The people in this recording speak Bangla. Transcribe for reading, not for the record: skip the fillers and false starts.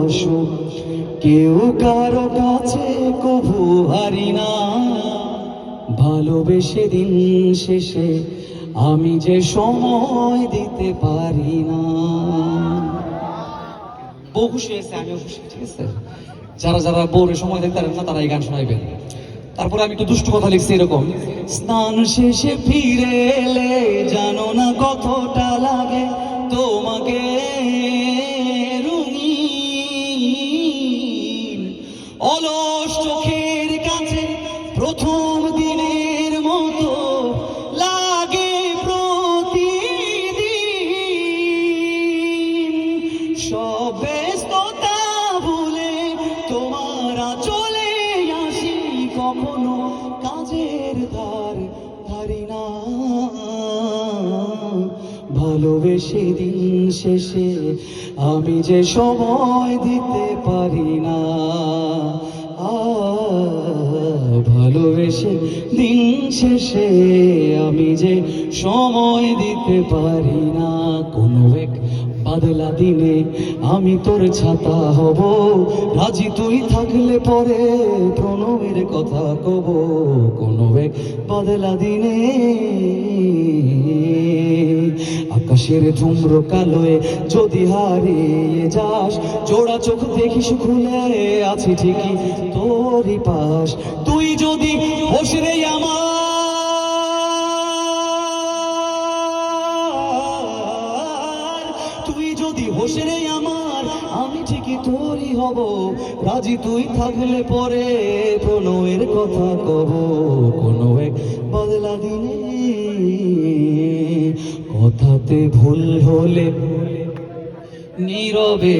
ভালোবাসো, কেউ কারো কাছে কভু হারি না। ভালোবেসে দিন শেষে আমি যে সময় দিতে পারি না। বউ খুশি হয়েছে, আমিও খুশি, ঠিক আছে? যারা যারা বউরে সময় দিতে পারেন না তারা এই গান শোনাইবেন। তারপরে আমি একটু দুষ্টু কথা লিখছি এরকম: স্নান শেষে ফিরে এলে জানো না কতটা লাগে তোমাকে রঙিন। অলস চোখের কাছে প্রথম দিনের মতো লাগে প্রতিদিন। সব ব্যস্ততা ভুলে তোমার চলে আসি, কখনো কাজের ধার ধারি না। ভালোবেসে দিন শেষে আমি যে সময় দিতে পারি না। ভালোবেসে দিন শেষে আমি যে সময় দিতে পারি না। কোনো এক বাদলা দিনে আমি তোর ছাতা হব, রাজি তুই থাকলে পরে প্রণয়ের কথা কব। কোনো এক বাদলা দিনে আকাশের ধুম্র কালোয় যদি হারিয়ে যাস, জোড়া চোখ দেখিস খুলে আছি ঠিকই তোরই পাশ। তুই যদি হোস রে আমার, তুই যদি হোস রে আমার, আমি ঠিকই তোরই হব, রাজি তুই থাকলে পরে প্রণয়ের কথা কব। কোনো এক বদলা দিনে কথাতে ভুল হলে নীরবে